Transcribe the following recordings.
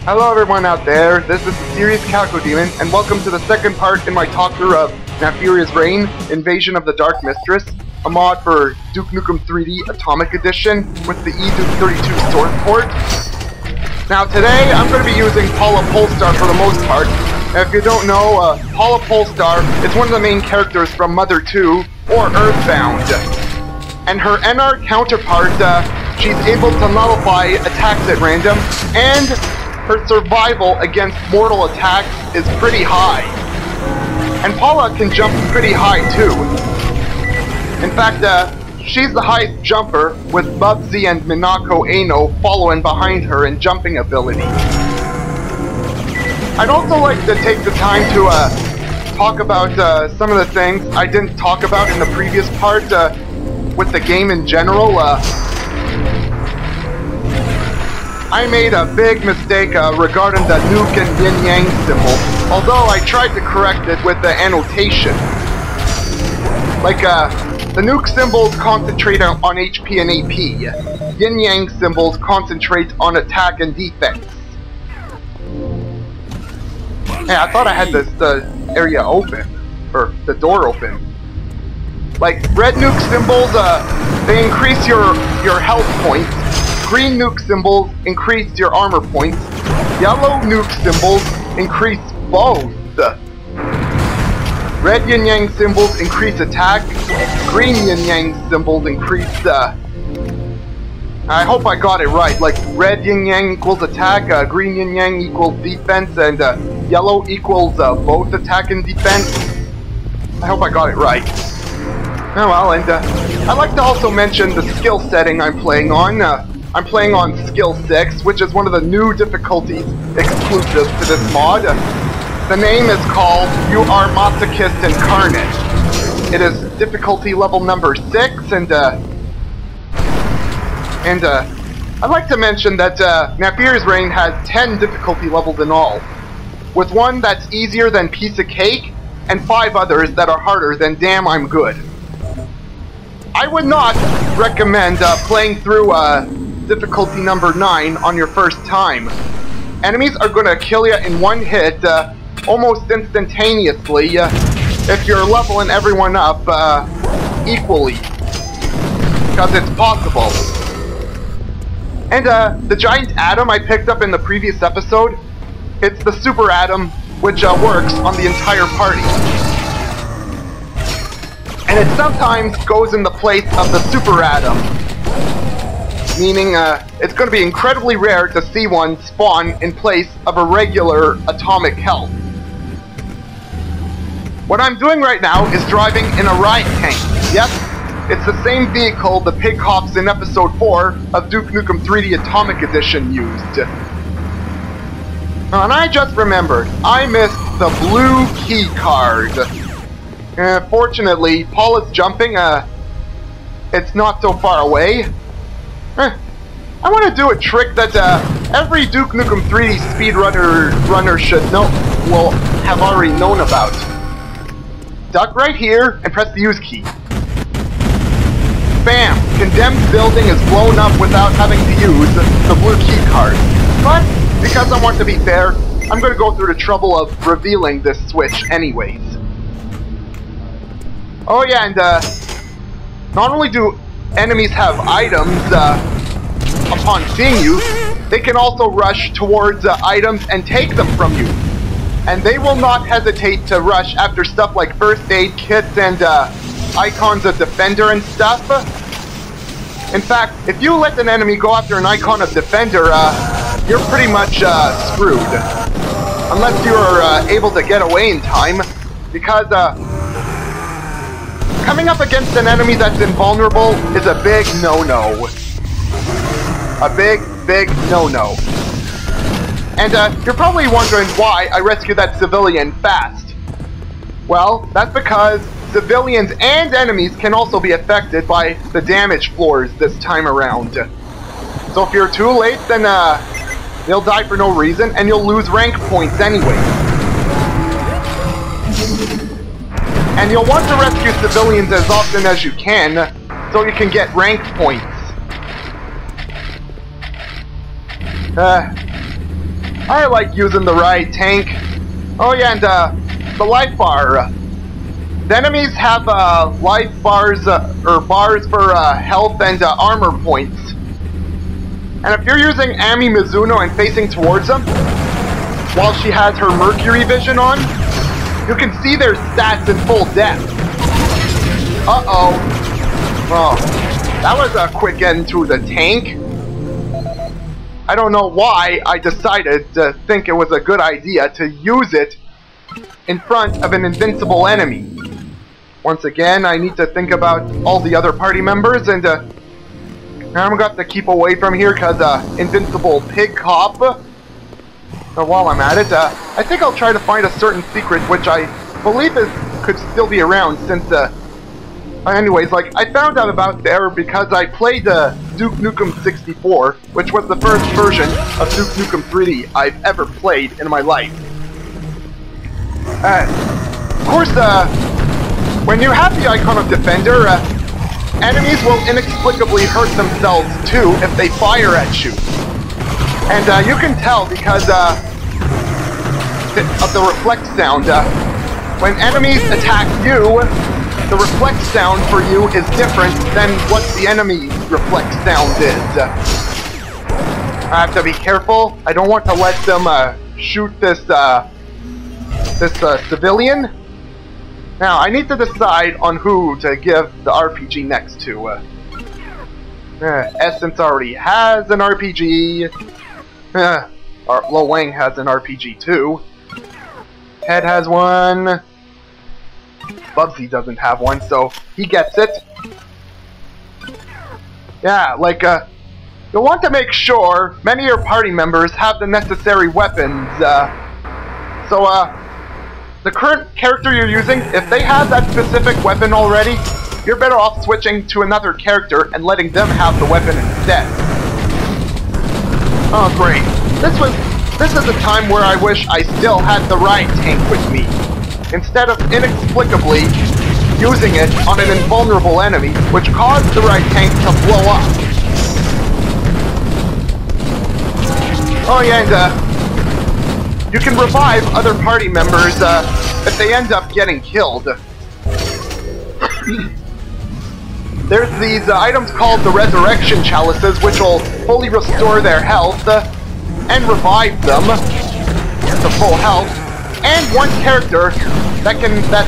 Hello everyone out there, this is the Serious Calico Demon, and welcome to the second part in my talkthrough of Naferia's Reign, Invasion of the Dark Mistress, a mod for Duke Nukem 3D Atomic Edition with the eDuke 32 source port. Now today, I'm going to be using Paula Polestar for the most part. If you don't know, Paula Polestar is one of the main characters from Mother 2, or Earthbound. And her NR counterpart, she's able to nullify attacks at random, and her survival against mortal attacks is pretty high. And Paula can jump pretty high too. In fact, she's the highest jumper, with Bubsy and Minako Aino following behind her in jumping ability. I'd also like to take the time to talk about some of the things I didn't talk about in the previous part with the game in general. I made a big mistake regarding the nuke and yin-yang symbol, although I tried to correct it with the annotation. Like, the nuke symbols concentrate on HP and AP. Yin-yang symbols concentrate on attack and defense. Hey, I thought I had this area open, or the door open. Like, red nuke symbols, they increase your health points. Green nuke symbols increase your armor points. Yellow nuke symbols increase both. Red yin-yang symbols increase attack. Green yin-yang symbols increase I hope I got it right. Like, red yin-yang equals attack, green yin-yang equals defense, and yellow equals both attack and defense. I hope I got it right. Oh well, and I'd like to also mention the skill setting I'm playing on. I'm playing on Skill 6, which is one of the new difficulties exclusive to this mod. The name is called You Are Masochist Incarnate. It is difficulty level number 6, and I'd like to mention that Naferia's Reign has 10 difficulty levels in all, with one that's easier than Piece of Cake, and 5 others that are harder than Damn I'm Good. I would not recommend playing through difficulty number 9 on your first time. Enemies are going to kill you in one hit, almost instantaneously, if you're leveling everyone up equally, because it's possible. And the giant atom I picked up in the previous episode, it's the super atom, which works on the entire party. And it sometimes goes in the place of the super atom, meaning it's going to be incredibly rare to see one spawn in place of a regular atomic health. What I'm doing right now is driving in a riot tank. Yep, it's the same vehicle the pig hops in episode 4 of Duke Nukem 3D Atomic Edition used. And I just remembered, I missed the blue key card. Fortunately, Paula's jumping, it's not so far away. I want to do a trick that every Duke Nukem 3D speedrunner should know, will have already known about. Duck right here and press the use key. Bam! Condemned building is blown up without having to use the blue key card. But because I want to be fair, I'm going to go through the trouble of revealing this switch anyways. Oh yeah, and not only do enemies have items upon seeing you, they can also rush towards items and take them from you. And they will not hesitate to rush after stuff like first aid kits and icons of defender and stuff. In fact, if you let an enemy go after an icon of defender, you're pretty much screwed. Unless you're able to get away in time, because coming up against an enemy that's invulnerable is a big no-no. A big no-no. And you're probably wondering why I rescued that civilian fast. Well, that's because civilians and enemies can also be affected by the damage floors this time around. So if you're too late, then they'll die for no reason, and you'll lose rank points anyway. And you'll want to rescue civilians as often as you can, so you can get rank points. I like using the right tank. Oh yeah, and the life bar. The enemies have life bars, or bars for health and armor points. And if you're using Ami Mizuno and facing towards them, while she has her Mercury vision on, you can see their stats in full depth. Uh-oh. Oh, that was a quick end to the tank. I don't know why I decided to think it was a good idea to use it in front of an invincible enemy. Once again, I need to think about all the other party members, and I'm gonna have to keep away from here because invincible pig cop. While I'm at it, I think I'll try to find a certain secret which I believe could still be around since, anyways, like, I found out about there because I played Duke Nukem 64, which was the first version of Duke Nukem 3D I've ever played in my life. Of course, when you have the icon of Defender, enemies will inexplicably hurt themselves too if they fire at you. And you can tell because of the reflect sound. When enemies attack you, the reflect sound for you is different than what the enemy's reflect sound is. I have to be careful. I don't want to let them shoot this civilian. Now, I need to decide on who to give the RPG next to. Essence already has an RPG. Lo Wang has an RPG too. Head has one. Bubsy doesn't have one, so he gets it. Yeah, like, you'll want to make sure many of your party members have the necessary weapons. The current character you're using, if they have that specific weapon already, you're better off switching to another character and letting them have the weapon instead. Oh great. This is a time where I wish I still had the right tank with me, instead of inexplicably using it on an invulnerable enemy, which caused the right tank to blow up. Oh yeah, and you can revive other party members if they end up getting killed. There's these items called the Resurrection Chalices, which will fully restore their health and revive them to full health. And one character that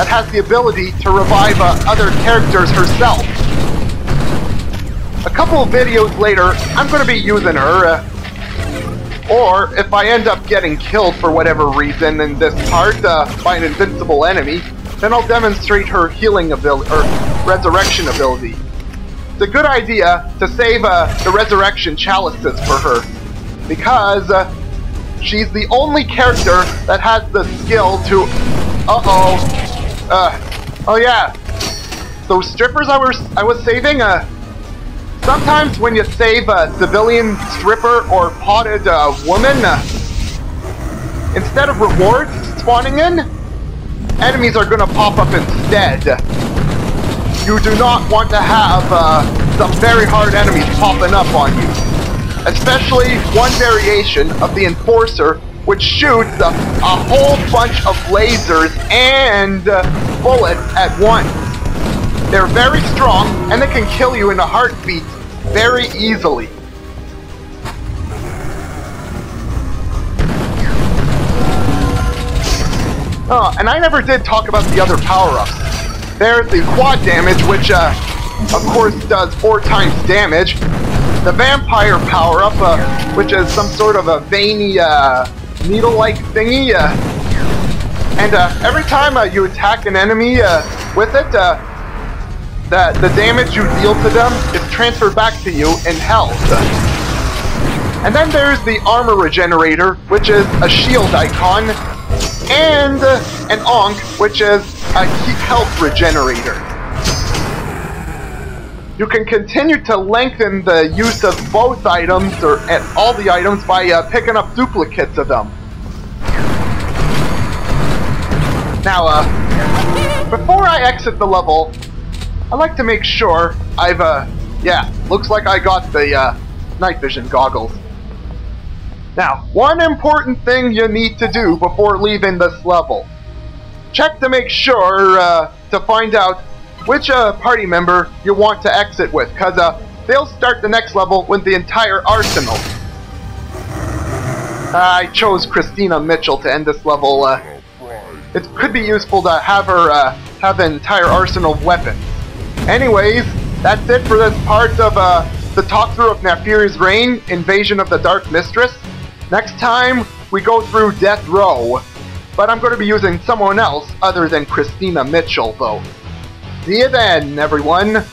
has the ability to revive other characters herself. A couple of videos later, I'm going to be using her. Or, if I end up getting killed for whatever reason in this part by an invincible enemy, then I'll demonstrate her healing ability, or resurrection ability. It's a good idea to save the resurrection chalices for her, because she's the only character that has the skill to... oh yeah, those strippers I was saving, sometimes when you save a civilian stripper or potted woman, instead of rewards spawning in, enemies are going to pop up instead. You do not want to have some very hard enemies popping up on you. Especially one variation of the Enforcer, which shoots a whole bunch of lasers and bullets at once. They're very strong, and they can kill you in a heartbeat very easily. Oh, and I never did talk about the other power-ups. There's the quad damage, which, of course, does 4 times damage. The vampire power-up, which is some sort of a veiny, needle-like thingy. And every time you attack an enemy with it, the damage you deal to them is transferred back to you in health. And then there's the Armory Generator, which is a shield icon, and an Ankh, which is a health regenerator. You can continue to lengthen the use of both items, or all the items, by picking up duplicates of them. Now, before I exit the level, I like to make sure I've, yeah, looks like I got the night vision goggles. Now, one important thing you need to do before leaving this level. Check to make sure to find out which party member you want to exit with, because they'll start the next level with the entire arsenal. I chose Christina Mitchell to end this level. It could be useful to have her have an entire arsenal of weapons. Anyways, that's it for this part of the talkthrough of Naferia's Reign, Invasion of the Dark Mistress. Next time, we go through Death Row. But I'm going to be using someone else other than Christina Mitchell, though. See you then, everyone!